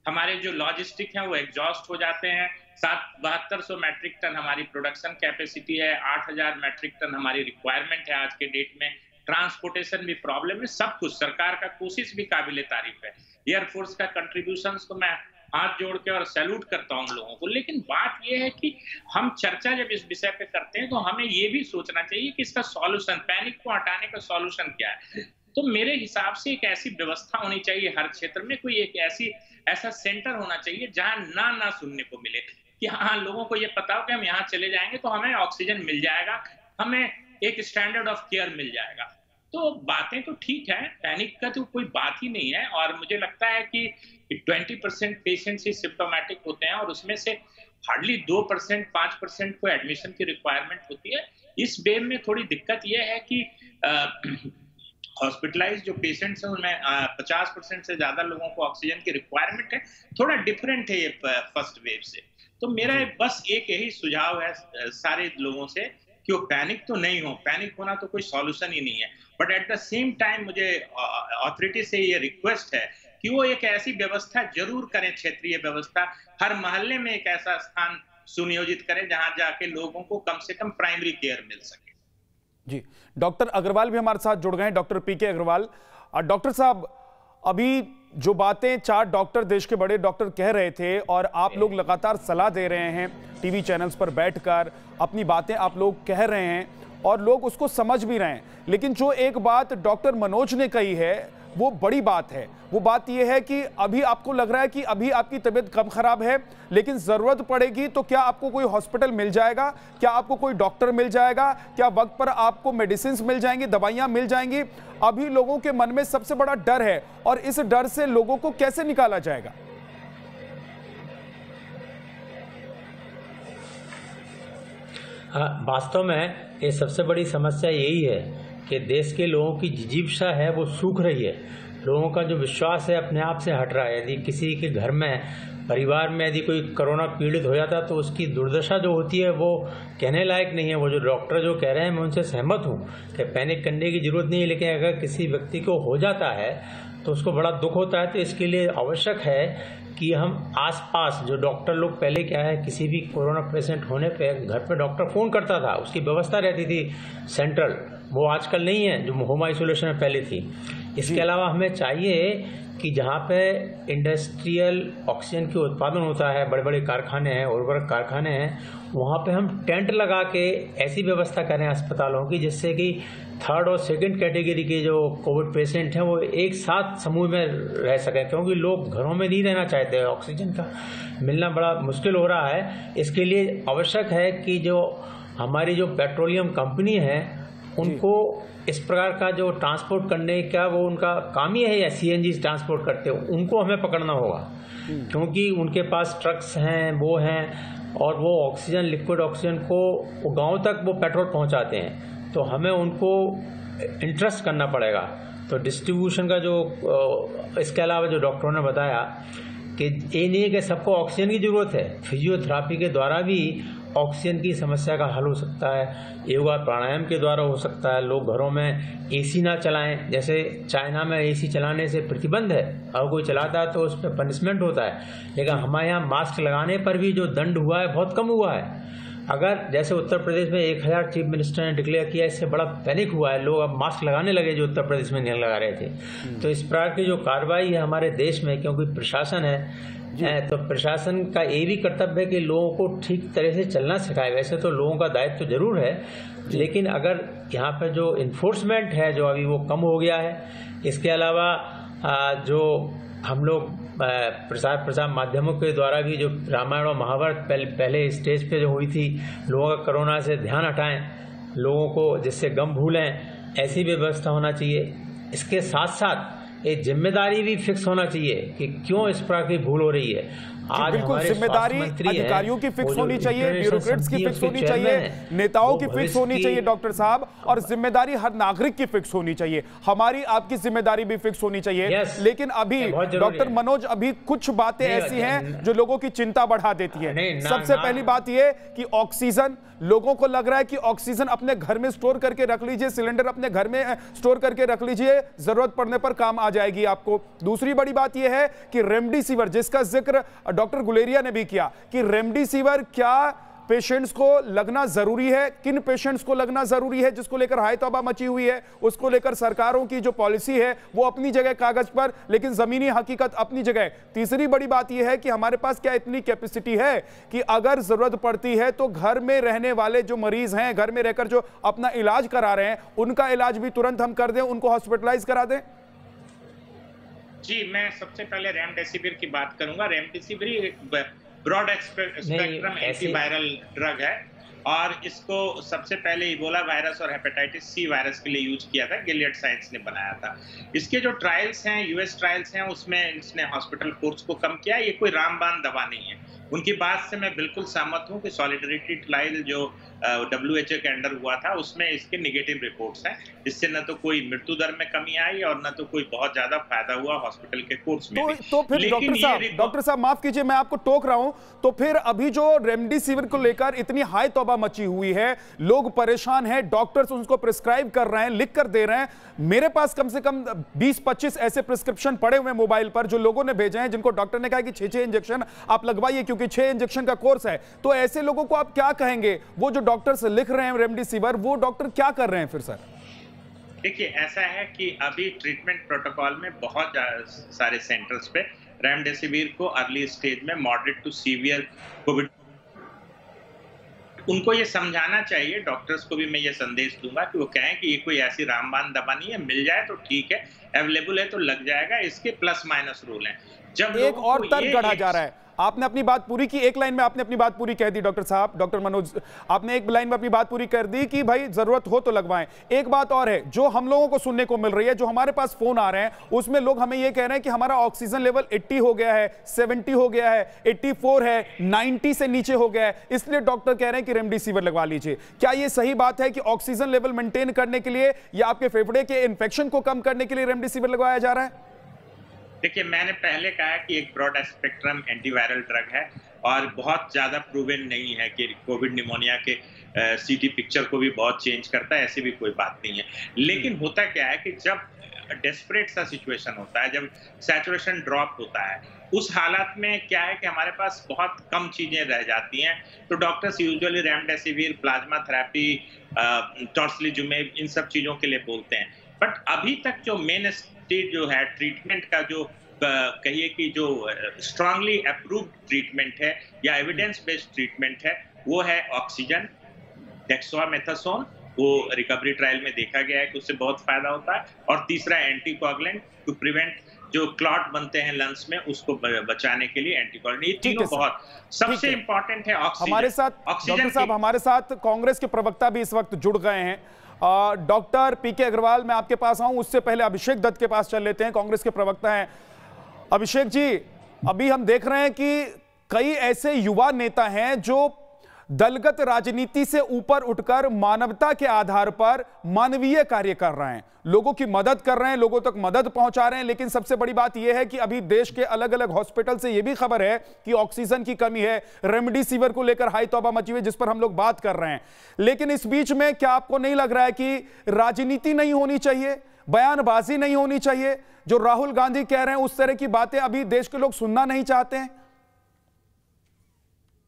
हमारे जो लॉजिस्टिक हैं वो एग्जॉस्ट हो जाते हैं। 7200 मैट्रिक टन हमारी प्रोडक्शन कैपेसिटी है, 8000 मैट्रिक टन हमारी रिक्वायरमेंट है आज के डेट में। ट्रांसपोर्टेशन भी प्रॉब्लम है, सब कुछ। सरकार का कोशिश भी काबिले तारीफ है, एयरफोर्स का कंट्रीब्यूशंस तो मैं हाथ जोड़ के और सैल्यूट करता हूं लोगों को। लेकिन बात यह है कि हम चर्चा जब इस विषय पे करते हैं तो हमें ये भी सोचना चाहिए कि इसका सॉल्यूशन, पैनिक को हटाने का सॉल्यूशन क्या है। तो मेरे हिसाब से एक ऐसी व्यवस्था होनी चाहिए हर क्षेत्र में, कोई एक ऐसा सेंटर होना चाहिए जहां ना सुनने को मिले कि हाँ, लोगों को ये पता हो कि हम यहाँ चले जाएंगे तो हमें ऑक्सीजन मिल जाएगा, हमें एक स्टैंडर्ड ऑफ केयर मिल जाएगा। तो बातें तो ठीक है, पैनिक का तो कोई बात ही नहीं है। और मुझे लगता है कि 20% पेशेंट्स ही सिम्प्टोमेटिक होते हैं और उसमें से हार्डली 2%, 5% को एडमिशन की रिक्वायरमेंट होती है। इस वेव में थोड़ी दिक्कत यह है कि हॉस्पिटलाइज जो पेशेंट्स हैं उनमें 50% से ज्यादा लोगों को ऑक्सीजन की रिक्वायरमेंट है। थोड़ा डिफरेंट है ये फर्स्ट वेव से। तो मेरा बस एक यही सुझाव है सारे लोगों से कि वो पैनिक तो नहीं हो, पैनिक होना तो कोई सॉल्यूशन ही नहीं है। But at the same time मुझे अथॉरिटी से ये रिक्वेस्ट है कि वो एक ऐसी व्यवस्था जरूर करें, क्षेत्रीय व्यवस्था, हर मोहल्ले में एक ऐसा स्थान सुनियोजित करें जहां जाके लोगों को कम से कम प्राइमरी केयर मिल सके। जी, डॉक्टर अग्रवाल भी हमारे साथ जुड़ गए हैं, डॉक्टर पीके अग्रवाल। डॉक्टर साहब, अभी जो बातें 4 डॉक्टर, देश के बड़े डॉक्टर कह रहे थे और आप लोग लगातार सलाह दे रहे हैं टीवी चैनल्स पर बैठकर, अपनी बातें आप लोग कह रहे हैं और लोग उसको समझ भी रहे हैं, लेकिन जो एक बात डॉक्टर मनोज ने कही है वो बड़ी बात है। वो बात यह है कि अभी आपको लग रहा है कि अभी आपकी तबीयत कम खराब है, लेकिन जरूरत पड़ेगी तो क्या आपको कोई हॉस्पिटल मिल जाएगा, क्या आपको कोई डॉक्टर मिल जाएगा, क्या वक्त पर आपको मेडिसिन मिल जाएंगी, दवाइयां मिल जाएंगी? अभी लोगों के मन में सबसे बड़ा डर है और इस डर से लोगों को कैसे निकाला जाएगा? वास्तव में ये सबसे बड़ी समस्या यही है कि देश के लोगों की जिजीविषा है वो सूख रही है। लोगों का जो विश्वास है अपने आप से हट रहा है। यदि किसी के घर में, परिवार में यदि कोई कोरोना पीड़ित हो जाता तो उसकी दुर्दशा जो होती है वो कहने लायक नहीं है। वो जो डॉक्टर जो कह रहे हैं मैं उनसे सहमत हूँ कि पैनिक करने की जरूरत नहीं है, लेकिन अगर किसी व्यक्ति को हो जाता है तो उसको बड़ा दुख होता है। तो इसके लिए आवश्यक है कि हम आसपास जो डॉक्टर लोग, पहले क्या है किसी भी कोरोना पेशेंट होने पे घर पे डॉक्टर फोन करता था, उसकी व्यवस्था रहती थी सेंट्रल, वो आजकल नहीं है जो होम आइसोलेशन में पहले थी। इसके अलावा हमें चाहिए कि जहाँ पे इंडस्ट्रियल ऑक्सीजन के उत्पादन होता है, बड़े बड़े कारखाने हैं, उर्वरक कारखाने हैं, वहाँ पे हम टेंट लगा के ऐसी व्यवस्था करें अस्पतालों की जिससे कि 3rd और 2nd कैटेगरी के जो कोविड पेशेंट हैं वो एक साथ समूह में रह सकें, क्योंकि लोग घरों में नहीं रहना चाहते। ऑक्सीजन का मिलना बड़ा मुश्किल हो रहा है। इसके लिए आवश्यक है कि जो हमारी जो पेट्रोलियम कंपनी है उनको इस प्रकार का जो ट्रांसपोर्ट करने का वो उनका काम ही है या सीएनजी ट्रांसपोर्ट करते हो, उनको हमें पकड़ना होगा, क्योंकि उनके पास ट्रक्स हैं, वो हैं, और वो ऑक्सीजन, लिक्विड ऑक्सीजन को वो गांव तक वो पेट्रोल पहुंचाते हैं। तो हमें उनको इंटरेस्ट करना पड़ेगा। तो डिस्ट्रीब्यूशन का जो, इसके अलावा जो डॉक्टरों ने बताया कि ये नहीं है कि सबको ऑक्सीजन की जरूरत है, फिजियोथेरापी के द्वारा भी ऑक्सीजन की समस्या का हल हो सकता है, योगा प्राणायाम के द्वारा हो सकता है। लोग घरों में एसी ना चलाएं, जैसे चाइना में एसी चलाने से प्रतिबंध है, अगर कोई चलाता है तो उस पर पनिशमेंट होता है, लेकिन हमारे यहाँ मास्क लगाने पर भी जो दंड हुआ है बहुत कम हुआ है। अगर जैसे उत्तर प्रदेश में 1000 चीफ मिनिस्टर ने डिक्लेयर किया, इससे बड़ा पैनिक हुआ है, लोग अब मास्क लगाने लगे जो उत्तर प्रदेश में नहीं लगा रहे थे। तो इस प्रकार की जो कार्रवाई है हमारे देश में, क्योंकि प्रशासन है तो प्रशासन का ये भी कर्तव्य है कि लोगों को ठीक तरह से चलना सिखाए। वैसे तो लोगों का दायित्व तो जरूर है, लेकिन अगर यहाँ पर जो इन्फोर्समेंट है जो अभी वो कम हो गया है। इसके अलावा जो हम लोग प्रसार माध्यमों के द्वारा भी जो रामायण और महाभारत पहले स्टेज पे जो हुई थी, लोगों का कोरोना से ध्यान हटाएं, लोगों को जिससे गम भूलें, ऐसी व्यवस्था होना चाहिए। इसके साथ साथ एक जिम्मेदारी भी फिक्स होना चाहिए कि क्यों इस प्रकार की भूल हो रही है। आज बिल्कुल जिम्मेदारी अधिकारियों की फिक्स होनी चाहिए, ब्यूरोक्रेट्स की फिक्स होनी चाहिए, नेताओं की फिक्स होनी चाहिए डॉक्टर साहब, और जिम्मेदारी हर नागरिक की फिक्स होनी चाहिए। हमारी आपकी जिम्मेदारी भी फिक्स होनी चाहिए। लेकिन अभी डॉक्टर मनोज, अभी कुछ बातें ऐसी हैं जो लोगों की चिंता बढ़ा देती है। सबसे पहली बात यह कि ऑक्सीजन, लोगों को लग रहा है कि ऑक्सीजन अपने घर में स्टोर करके रख लीजिए, सिलेंडर अपने घर में स्टोर करके रख लीजिए, जरूरत पड़ने पर काम आ जाएगी आपको। दूसरी बड़ी बात यह है कि रेमडेसिविर, जिसका जिक्र डॉक्टर गुलेरिया ने भी किया, कि रेमडेसिविर क्या पेशेंट्स को लगना जरूरी है, किन पेशेंट्स को लगना जरूरी है, जिसको लेकर हाय तौबा मची हुई है। उसको लेकर सरकारों की जो पॉलिसी है वो अपनी जगह कागज पर, लेकिन जमीनी हकीकत अपनी जगह। तीसरी बड़ी बात यह है कि हमारे पास क्या इतनी कैपेसिटी है कि अगर जरूरत पड़ती है तो घर में रहने वाले जो मरीज हैं, घर में रहकर जो अपना इलाज करा रहे हैं, उनका इलाज भी तुरंत हम कर दें, उनको हॉस्पिटलाइज करा दें। जी, मैं सबसे पहले रेमडेसिविर की बात करूंगा। रेमडेसिविर एक ब्रॉड स्पेक्ट्रम एंटीवायरल ड्रग है और इसको सबसे पहले इबोला वायरस और हेपेटाइटिस सी वायरस के लिए यूज किया था, गिलियड साइंस ने बनाया था। इसके जो ट्रायल्स हैं, यूएस ट्रायल्स हैं, उसमें इसने हॉस्पिटल कोर्स को कम किया। ये कोई रामबाण दवा नहीं है। उनकी बात से मैं बिल्कुल सहमत हूं कि सॉलिडरिटी ट्रायल जो WHO के अंडर हुआ था, उसमें इसके निगेटिव रिपोर्ट्स हैं, जिससे न तो कोई मृत्यु दर में कमी आई और न तो कोई बहुत ज्यादा फायदा हुआ हॉस्पिटल के कोर्स में। तो फिर डॉक्टर साहब माफ कीजिए, मैं आपको टोक रहा हूं, तो फिर अभी जो रेमडेसिविर को लेकर इतनी हाई तौबा मची हुई है, लोग परेशान हैं, डॉक्टर्स उसको प्रिस्क्राइब कर रहे हैं, लिख कर दे रहे हैं। मेरे पास कम से कम 20-25 ऐसे प्रिस्क्रिप्शन पड़े हुए मोबाइल पर जो लोगों ने भेजे हैं, जिनको डॉक्टर ने कहा कि 6 इंजेक्शन आप लगवाइए क्योंकि 6 इंजेक्शन का कोर्स है। तो ऐसे लोगों को आप क्या कहेंगे? वो जो डॉक्टर्स लिख रहे हैं रेमडेसिविर, वो डॉक्टर क्या कर रहे हैं फिर? सर देखिए, ऐसा है कि अभी ट्रीटमेंट प्रोटोकॉल में बहुत सारे सेंटर्स पे रेमडेसिविर को अर्ली स्टेज में मॉडरेट टू सीवियर कोविड, उनको ये समझाना चाहिए। डॉक्टर्स को भी मैं ये संदेश दूंगा कि वो कहें कि ये कोई ऐसी रामबाण दवा नहीं है, मिल जाए तो ठीक है, अवेलेबल है तो लग जाएगा, इसके प्लस माइनस रूल हैं। जब एक और तर्क गढ़ा जा रहा है, आपने अपनी बात पूरी की, एक लाइन में आपने अपनी बात पूरी कह दी डॉक्टर साहब, डॉक्टर मनोज, आपने एक लाइन में अपनी बात पूरी कर दी कि भाई जरूरत हो तो लगवाएं। एक बात और है जो हम लोगों को सुनने को मिल रही है, जो हमारे पास फोन आ रहे हैं, उसमें लोग हमें यह कह रहे हैं कि हमारा ऑक्सीजन लेवल 80 हो गया है, 70 हो गया है, 84 है, 90 से नीचे हो गया है, इसलिए डॉक्टर कह रहे हैं कि रेमडेसिविर लगवा लीजिए। क्या यह सही बात है कि ऑक्सीजन लेवल मेंटेन करने के लिए या आपके फेफड़े के इंफेक्शन को कम करने के लिए रेमडेसिविर लगवाया जा रहा है? देखिए, मैंने पहले कहा कि एक ब्रॉड स्पेक्ट्रम एंटीवायरल ड्रग है और बहुत ज्यादा प्रूवन नहीं है कि कोविड निमोनिया के सीटी पिक्चर को भी बहुत चेंज करता है, ऐसी भी कोई बात नहीं है। लेकिन होता क्या है कि जब डेस्परेट सा सिचुएशन होता है, जब सैचुरेशन ड्रॉप होता है, उस हालत में क्या है कि हमारे पास बहुत कम चीजें रह जाती हैं, तो doctors usually remdesivir, plasma therapy, tocilizumab, इन सब चीजों के लिए बोलते हैं। बट अभी तक जो मेन स्टेज जो है ट्रीटमेंट का, जो कहिए कि जो स्ट्रांगली अप्रूव्ड ट्रीटमेंट है या एविडेंस बेस्ड ट्रीटमेंट है, वो है ऑक्सीजन, डेक्सामेथासोन, वो रिकवरी ट्रायल में देखा गया है कि उससे बहुत फायदा होता है। और तीसरा एंटीकोगुलेंट टू प्रिवेंट जो क्लॉट बनते हैं लंग्स में, उसको बचाने के लिए एंटीकोगुलेंट। ये तीनों बहुत सबसे इंपॉर्टेंट है। ऑक्सीजन हमारे साथ डॉक्टर साहब, हमारे साथ कांग्रेस के प्रवक्ता भी इस वक्त जुड़ गए हैं। डॉक्टर पीके अग्रवाल, मैं आपके पास आऊं उससे पहले अभिषेक दत्त के पास चल लेते हैं, कांग्रेस के प्रवक्ता हैं। अभिषेक जी, अभी हम देख रहे हैं कि कई ऐसे युवा नेता हैं जो दलगत राजनीति से ऊपर उठकर मानवता के आधार पर मानवीय कार्य कर रहे हैं, लोगों की मदद कर रहे हैं, लोगों तक मदद पहुंचा रहे हैं। लेकिन सबसे बड़ी बात यह है कि अभी देश के अलग अलग हॉस्पिटल से यह भी खबर है कि ऑक्सीजन की कमी है, रेमडेसिविर को लेकर हाई तौबा मची हुई, जिस पर हम लोग बात कर रहे हैं। लेकिन इस बीच में क्या आपको नहीं लग रहा है कि राजनीति नहीं होनी चाहिए, बयानबाजी नहीं होनी चाहिए? जो राहुल गांधी कह रहे हैं उस तरह की बातें अभी देश के लोग सुनना नहीं चाहते हैं।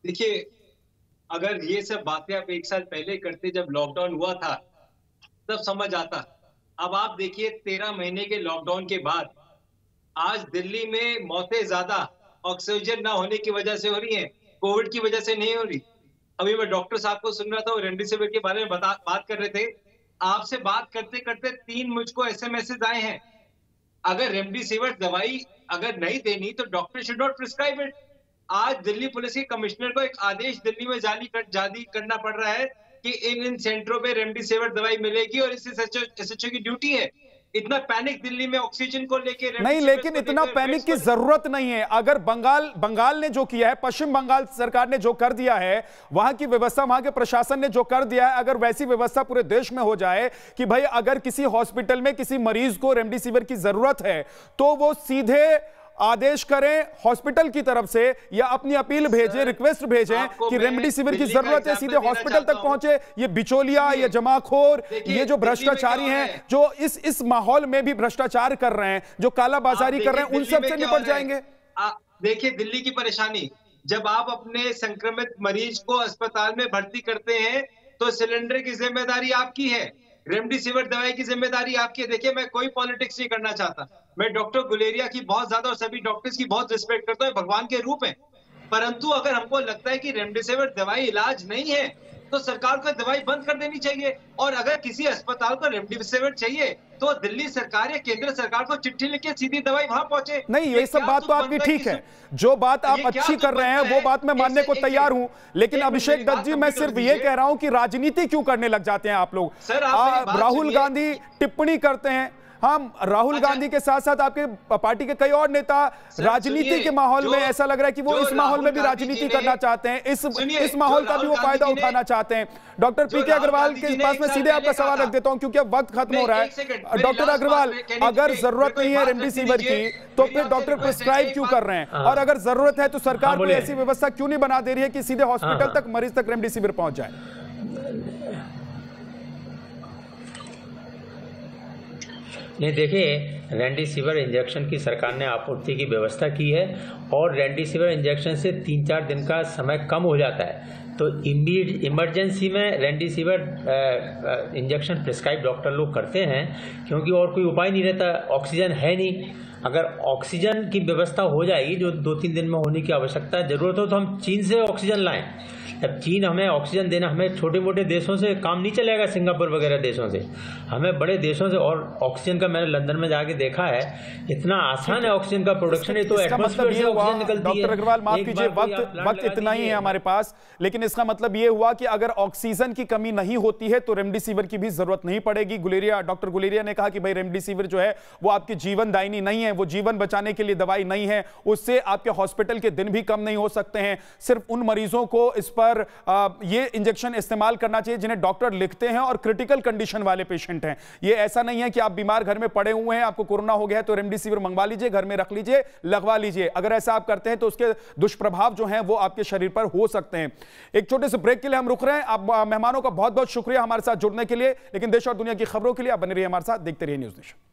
देखिए, अगर ये सब बातें आप 1 साल पहले करते, जब लॉकडाउन हुआ था, तब समझ आता। अब आप देखिए 13 महीने के लॉकडाउन के बाद आज दिल्ली में मौतें ज्यादा ऑक्सीजन ना होने की वजह से हो रही हैं, कोविड की वजह से नहीं हो रही। अभी मैं डॉक्टर साहब को सुन रहा था, वो रेमडेसिविर के बारे में बात कर रहे थे। आपसे बात करते करते 3 मुझको ऐसे मैसेज आए हैं, अगर रेमडेसिविर दवाई अगर नहीं देनी तो doctor should not prescribe it. आज दिल्ली पुलिस के कमिश्नर को एक आदेश दिल्ली में जारी करना पड़ रहा है कि इन सेंटरों पे रेमडेसिविर दवाई मिलेगी और इससे एसएचओ की ड्यूटी है। इतना पैनिक दिल्ली में ऑक्सीजन को लेके नहीं, लेकिन इतना पैनिक की जरूरत नहीं है। अगर बंगाल ने जो किया है, पश्चिम बंगाल सरकार ने जो कर दिया है, वहां की व्यवस्था, वहां के प्रशासन ने जो कर दिया है, अगर वैसी व्यवस्था पूरे देश में हो जाए कि भाई अगर किसी हॉस्पिटल में किसी मरीज को रेमडेसिविर की जरूरत है तो वो सीधे आदेश करें हॉस्पिटल की तरफ से या अपनी अपील भेजें, रिक्वेस्ट भेजें कि रेमडेसिविर की जरूरत है, सीधे हॉस्पिटल तक पहुंचे। ये बिचौलिया, ये जमाखोर, ये जो भ्रष्टाचारी हैं, जो इस माहौल में भी भ्रष्टाचार कर रहे हैं, जो कालाबाजारी कर रहे हैं, उन सब से निपट जाएंगे। देखिए दिल्ली की परेशानी, जब आप अपने संक्रमित मरीज को अस्पताल में भर्ती करते हैं तो सिलेंडर की जिम्मेदारी आपकी है, रेमडेसिविर दवाई की जिम्मेदारी आपकी है। देखिए, मैं कोई पॉलिटिक्स नहीं करना चाहता, मैं डॉक्टर गुलेरिया की बहुत ज्यादा और सभी डॉक्टर्स की बहुत रिस्पेक्ट करता हूं, भगवान के रूप हैं। परंतु अगर हमको लगता है कि रेमडेसिविर दवाई इलाज नहीं है तो सरकार को दवाई बंद कर देनी चाहिए। और अगर किसी अस्पताल को रेमडेसिविर चाहिए तो दिल्ली सरकार या केंद्र सरकार को चिट्ठी लिख के सीधी दवाई वहां पहुंचे। नहीं, ये सब बात तो आपकी ठीक है, जो बात आप अच्छी कर रहे हैं वो बात मैं मानने को तैयार हूं। लेकिन अभिषेक दत्त जी, मैं सिर्फ ये कह रहा हूं कि राजनीति क्यों करने लग जाते हैं आप लोग। राहुल गांधी टिप्पणी करते हैं, हम राहुल गांधी के साथ साथ आपके पार्टी के कई और नेता राजनीति के माहौल में ऐसा लग रहा है कि वो इस माहौल में भी राजनीति करना चाहते हैं, इस माहौल का भी वो फायदा उठाना चाहते हैं। डॉक्टर पीके अग्रवाल के पास में सीधे आपका सवाल रख देता हूं क्योंकि अब वक्त खत्म हो रहा है। डॉक्टर अग्रवाल, अगर जरूरत नहीं है रेमडेसिविर की तो फिर डॉक्टर प्रिस्क्राइब क्यों कर रहे हैं, और अगर जरूरत है तो सरकार कोई ऐसी व्यवस्था क्यों नहीं बना दे रही है कि सीधे हॉस्पिटल तक मरीज तक रेमडेसिविर पहुंच जाए? नहीं, देखिए, रेमडेसिविर इंजेक्शन की सरकार ने आपूर्ति की व्यवस्था की है और रेमडेसिविर इंजेक्शन से 3-4 दिन का समय कम हो जाता है। तो इमरजेंसी में रेमडेसिविर इंजेक्शन प्रिस्क्राइब डॉक्टर लोग करते हैं क्योंकि और कोई उपाय नहीं रहता, ऑक्सीजन है नहीं। अगर ऑक्सीजन की व्यवस्था हो जाएगी जो 2-3 दिन में होने की आवश्यकता जरूरत हो तो हम चीन से ऑक्सीजन लाएं। जब चीन हमें ऑक्सीजन देना, हमें छोटे मोटे देशों से काम नहीं चलेगा, सिंगापुर वगैरह देशों से, हमें बड़े देशों से। और ऑक्सीजन का मैंने लंदन में जाके देखा है, इतना आसान है ऑक्सीजन का प्रोडक्शन। ये तो एटमॉस्फेयर से ऑक्सीजन निकलती है। डॉक्टर अग्रवाल, माफ कीजिए, वक्त इतना ही है हमारे पास, लेकिन इसका मतलब ये हुआ कि अगर ऑक्सीजन की कमी नहीं होती है तो रेमडेसिविर की भी जरूरत नहीं पड़ेगी। डॉक्टर गुलेरिया ने कहा कि भाई रेमडेसिविर जो है वो आपकी जीवन दायिनी नहीं है, वो जीवन बचाने के लिए दवाई नहीं है, उससे आपके हॉस्पिटल के दिन भी कम नहीं हो सकते हैं। सिर्फ उन मरीजों को इस पर ये इंजेक्शन इस्तेमाल करना चाहिए जिन्हें डॉक्टर लिखते हैं और क्रिटिकल कंडीशन वाले पेशेंट हैं। ये ऐसा नहीं है कि आप बीमार घर में पड़े हुए हैं, आपको कोरोना हो गया है तो रेमडेसिविर मंगवा लीजिए, घर में रख लीजिए, लगवा लीजिए। अगर ऐसा आप करते हैं तो उसके दुष्प्रभाव जो हैं वो आपके शरीर पर हो सकते हैं। एक छोटे से ब्रेक के लिए हम रुक रहे हैं। आप मेहमानों का बहुत बहुत शुक्रिया हमारे साथ जुड़ने के लिए, लेकिन देश और दुनिया की खबरों के लिए आप बने रहिए हमारे साथ, देखते रहिए न्यूज़ नेशन।